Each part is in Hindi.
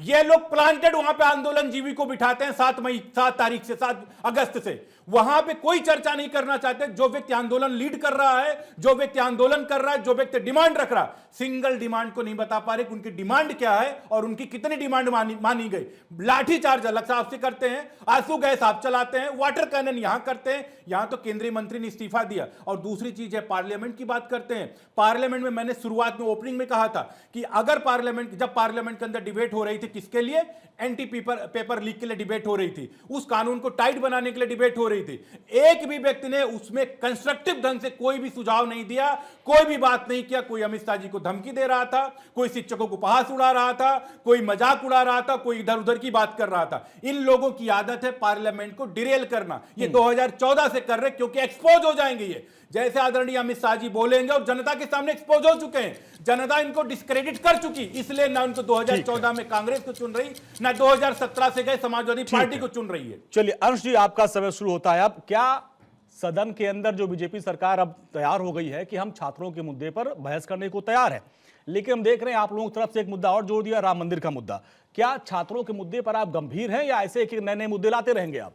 ये लोग प्लांटेड वहां पे आंदोलन जीवी को बिठाते हैं 7 तारीख से 7 अगस्त से। वहां पे कोई चर्चा नहीं करना चाहते। जो व्यक्ति आंदोलन लीड कर रहा है, जो व्यक्ति आंदोलन कर रहा है, जो व्यक्ति डिमांड रख रहा है, सिंगल डिमांड को नहीं बता पा रहे कि उनकी डिमांड क्या है और उनकी कितनी डिमांड मानी गई। लाठीचार्ज अलग साहब से करते हैं, आंसू गैस आप चलाते हैं, वाटर कैनन यहां करते हैं। यहां तो केंद्रीय मंत्री ने इस्तीफा दिया। और दूसरी चीज है, पार्लियामेंट की बात करते हैं। पार्लियामेंट में मैंने शुरुआत में ओपनिंग में कहा था कि अगर जब पार्लियामेंट के अंदर डिबेट हो रही थी, किसके लिए? एंटी पेपर लीक के लिए डिबेट हो रही थी, उस कानून को टाइट बनाने के लिए डिबेट हो रही थी। एक भी व्यक्ति ने उसमें कंस्ट्रक्टिव ढंग से कोई भी सुझाव नहीं दिया, कोई भी बात नहीं किया। कोई अमित शाह जी को धमकी दे रहा था, कोई शिक्षकों को उपहास उड़ा रहा था, कोई मजाक उड़ा रहा था, कोई इधर उधर की बात कर रहा था। इन लोगों की आदत है पार्लियामेंट को डिरेल करना। ये 2014 से कर रहे, क्योंकि एक्सपोज हो जाएंगे। ये जैसे आदरणीय अमित शाह जी बोलेंगे और जनता के सामने एक्सपोज हो चुके हैं, जनता इनको डिस्क्रेडिट कर चुकी, इसलिए ना उनको 2014 में कांग्रेस को चुन रही, ना 2017 से गए समाजवादी पार्टी को चुन रही है। चलिए अंश जी, आपका समय शुरू होता है। अब क्या सदन के अंदर जो बीजेपी सरकार अब तैयार हो गई है कि हम छात्रों के मुद्दे पर बहस करने को तैयार है, लेकिन हम देख रहे हैं आप लोगों की तरफ से एक मुद्दा और जोड़ दिया, राम मंदिर का मुद्दा। क्या छात्रों के मुद्दे पर आप गंभीर हैं या ऐसे एक नए नए मुद्दे लाते रहेंगे आप?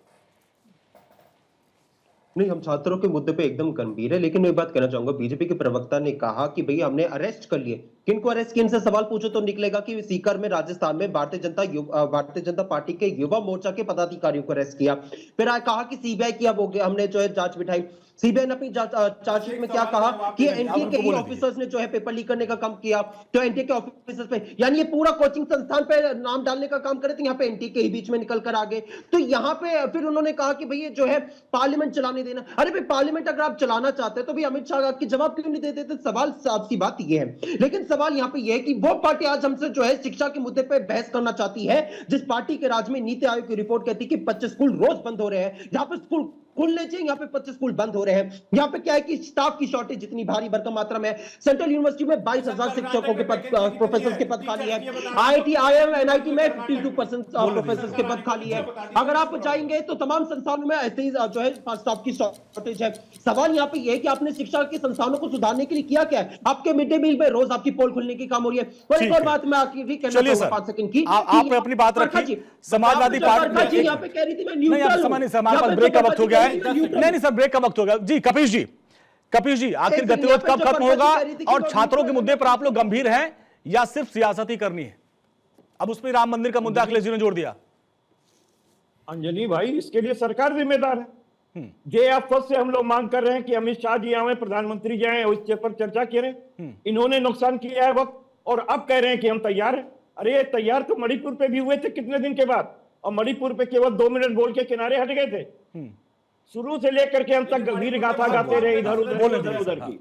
नहीं, हम छात्रों के मुद्दे पे एकदम गंभीर है, लेकिन मैं एक बात कहना चाहूंगा। बीजेपी के प्रवक्ता ने कहा कि भैया हमने अरेस्ट कर लिए। किनको अरेस्ट किया? इनसे सवाल पूछो तो निकलेगा कि सीकर में, राजस्थान में भारतीय जनता पार्टी के युवा मोर्चा के पदाधिकारियों को अरेस्ट किया। फिर कहा कि सीबीआई की अब हो गया, हमने जो है जांच बिठाई। सीबीआई ने अपनी चार्जशीट में क्या कहा कि एनटीए के ही ऑफिसर्स ने जो है पेपर लीक करने का काम किया, तो एनटीए के ऑफिसर्स पे, यानी ये पूरा कोचिंग संस्थान पे नाम डालने का काम करे, तो यहाँ पे एनटीए के ही बीच में निकल कर आ गए। तो यहाँ पे फिर उन्होंने कहा कि भैया जो है पार्लियामेंट चलाने देना। अरे भाई, पार्लियामेंट अगर आप चलाना चाहते हैं तो भी अमित शाह की जवाब क्यों नहीं देते? तो सवाल साफ सी बात ये है। लेकिन सवाल यहाँ पे ये है कि वो पार्टी आज हमसे जो है शिक्षा के मुद्दे पे बहस करना चाहती है, जिस पार्टी के राज में नीति आयोग की रिपोर्ट कहती है कि 25 स्कूल रोज बंद हो रहे हैं। यहाँ पे स्कूल खुलने चाहिए, यहाँ पे 25 स्कूल बंद हो रहे हैं। यहाँ पे क्या है कि स्टाफ की शॉर्टेज जितनी भारी भरकम मात्रा में है। सेंट्रल यूनिवर्सिटी में 22,000 शिक्षकों के पद, प्रोफेसर के पद खाली है। आईआईटी, आईआईएम, एनआईटी में 52% प्रोफेसर के पद खाली है। अगर आप जाएंगे तो तमाम संस्थानों में ऐसे ही जो है स्टाफ की शॉर्टेज है। सवाल यहाँ पे ये है कि आपने शिक्षा के संस्थानों को सुधारने के लिए किया क्या है? आपके मिड डे मील में रोज आपकी पोल खुलने की काम हो रही है। और एक और बात मैं आखिरी कहना चाहूंगा 5 सेकंड की, आप अपनी बात रखिए। समाजवादी पार्टी यहाँ पे कह रही थी मैं न्यूट्रल ब्रेक का वक्त हो गया है। नहीं सर, ब्रेक का वक्त हो गया जी। कपीश जी, आखिर गतिरोध कब खत्म होगा और छात्रों के मुद्दे पर आप लोग गंभीर हैं या सिर्फ सियासत ही करनी है? अब उसमें राम मंदिर का मुद्दा अखिलेश जी ने जोड़ दिया। अंजनी भाई, इसके लिए सरकार जिम्मेदार है। जे आप से हम लोग मांग कर रहे हैं कि अमित शाह जी आए, प्रधानमंत्री जी आए और इस पर चर्चा करें। इन्होंने नुकसान किया है वक्त, और अब कह रहे हैं कि हम तैयार हैं। अरे ये तैयार तो मणिपुर पे भी हुए थे कितने दिन के बाद, और मणिपुर पे केवल 2 मिनट बोल के किनारे हट गए थे। शुरू से लेकर के हम तक गंभीर गाथा गाते रहे इधर उधर की।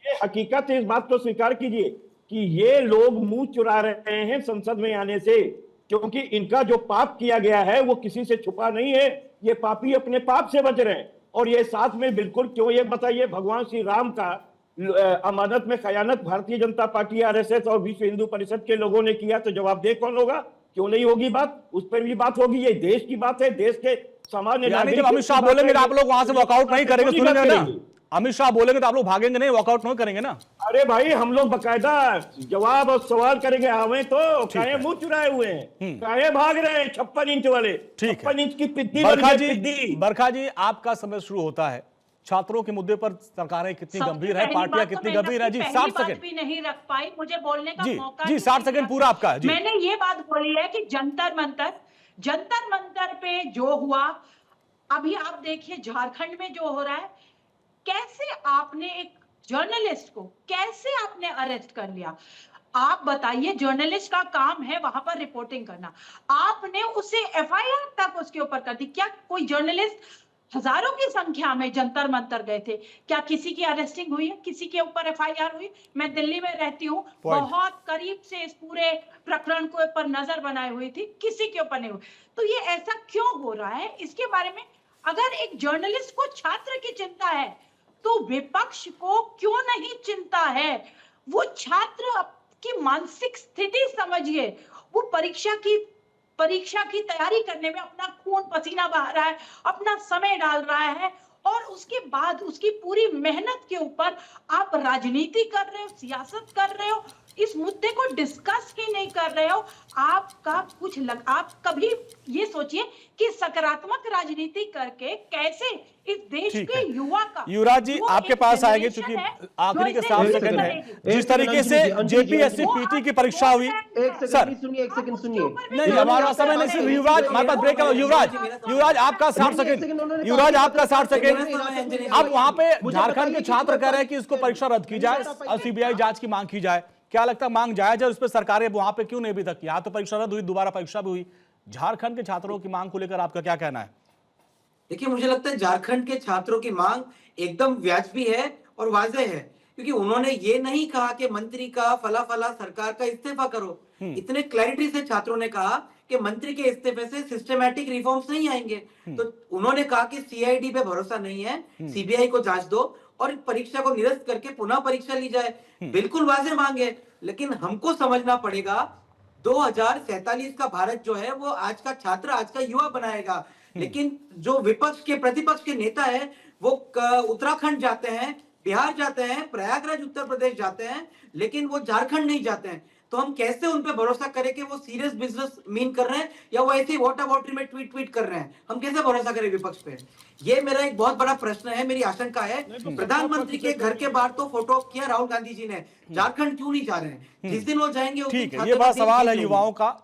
ये हकीकत है, इस बात को स्वीकार कीजिए कि ये लोग मुंह चुरा रहे हैं संसद में आने से, क्योंकि इनका जो पाप किया गया है वो किसी से छुपा नहीं है। ये पापी अपने पाप से बच रहे हैं। और ये साथ में बिल्कुल क्यों, ये बताइए, भगवान श्री राम का अमानत में खयानत भारतीय जनता पार्टी, आरएसएस और विश्व हिंदू परिषद के लोगों ने किया, तो जवाबदेह कौन होगा? क्यों नहीं होगी बात? उस पर भी बात होगी। ये देश की बात है, देश के सामान्य नागरिक। जब अमित शाह बोलेंगे तो आप लोग वहां से वॉकआउट नहीं करेंगे, सुनेंगे ना? अमित शाह बोलेंगे तो आप लोग भागेंगे नहीं, वॉकआउट नहीं करेंगे ना? अरे भाई, हम लोग बकायदा जवाब और सवाल करेंगे। हमें तो काहे मुंह चुराए हुए हैं, काहे भाग रहे हैं 56 इंच वाले, 56 इंच की पिद्दी। बरखा जी, आपका समय शुरू होता है। छात्रों के मुद्दे पर सरकारें कितनी गंभीर है, पार्टियां कितनी गंभीर है? जी 60 सेकंड भी नहीं रख पाई, मुझे बोलने का मौका जी 60 सेकंड पूरा आपका है। मैंने ये बात बोली है कि जंतर मंतर पे जो हुआ, अभी आप देखिए झारखंड में जो हो रहा है, कैसे आपने एक जर्नलिस्ट को कैसे आपने अरेस्ट कर लिया? आप बताइए, जर्नलिस्ट का काम है वहां पर रिपोर्टिंग करना, आपने उसे एफआईआर तक उसके ऊपर कर दी। क्या कोई जर्नलिस्ट, हजारों की संख्या में जंतर मंतर गए थे, क्या किसी की अरेस्टिंग हुई है? किसी के ऊपर एफआईआर हुई? मैं दिल्ली में रहती हूँ, बहुत करीब से इस पूरे प्रकरण को पर नजर बनाई हुई थी, किसी के ऊपर नहीं हुई। तो ये ऐसा क्यों हो रहा है? इसके बारे में अगर एक जर्नलिस्ट को छात्र की चिंता है तो विपक्ष को क्यों नहीं चिंता है? वो छात्र की मानसिक स्थिति समझिए, वो परीक्षा की तैयारी करने में अपना खून पसीना बहा रहा है, अपना समय डाल रहा है, और उसके बाद उसकी पूरी मेहनत के ऊपर आप राजनीति कर रहे हो, सियासत कर रहे हो। इस मुद्दे को डिस्कस ही नहीं कर रहे हो। आपका आप कभी ये सोचिए कि सकारात्मक राजनीति करके कैसे इस देश ठीक के है। युवा का, युवराज जी वो आपके एक पास आएंगे generation क्योंकि है आखिरी जो के इसे 7 लीड सेकंड है। करेगी। जिस तरीके से जेपीएससी पीटी की परीक्षा हुई, एक सर सेकंड सुनिए, एक सेकंड सुनिए। नहीं हमारा समय नहीं, सिर्फ युवराज, हमारे पास ब्रेक है। युवराज आपका 60 सेकंड, युवराज आपका 60 सेकंड। अब वहां पे झारखंड के छात्र कह रहे हैं कि इसको परीक्षा रद्द की जाए और सीबीआई जांच की मांग की जाए। क्या लगता है मांग जायज है? उस पर सरकारें वहां पे क्यों नहीं अभी तक? यहाँ तो परीक्षा रद्द हुई, दोबारा परीक्षा भी हुई। झारखंड के छात्रों की मांग को लेकर आपका क्या कहना है? देखिए, मुझे लगता है झारखंड के छात्रों की मांग एकदम वाजिबी है और वाजह है, क्योंकि उन्होंने ये नहीं कहा कि मंत्री का फला फला सरकार का इस्तीफा करो। इतने क्लैरिटी से छात्रों ने कहा कि मंत्री के इस्तीफे से सिस्टमैटिक रिफॉर्म्स नहीं आएंगे। तो उन्होंने कहा कि सीआईडी पे भरोसा नहीं है, सीबीआई को जांच दो और परीक्षा को निरस्त करके पुनः परीक्षा ली जाए। बिल्कुल वाजह मांग है, लेकिन हमको समझना पड़ेगा 2047 का भारत जो है वो आज का छात्र, आज का युवा बनाएगा। लेकिन जो विपक्ष के, प्रतिपक्ष के नेता है वो उत्तराखंड जाते हैं, बिहार जाते हैं, प्रयागराज उत्तर प्रदेश जाते हैं, लेकिन वो झारखंड नहीं जाते हैं। तो हम कैसे उन पे भरोसा करें कि वो सीरियस बिजनेस मीन कर रहे हैं या वो ऐसे ही वाटर बॉटल में ट्वीट कर रहे हैं? हम कैसे भरोसा करें विपक्ष पे? ये मेरा एक बहुत बड़ा प्रश्न है, मेरी आशंका है। प्रधानमंत्री के घर के बाहर तो फोटो किया राहुल गांधी जी ने, झारखंड क्यों नहीं जा रहे हैं? जिस दिन वो जाएंगे उस दिन ठीक है, ये बड़ा सवाल है युवाओं का।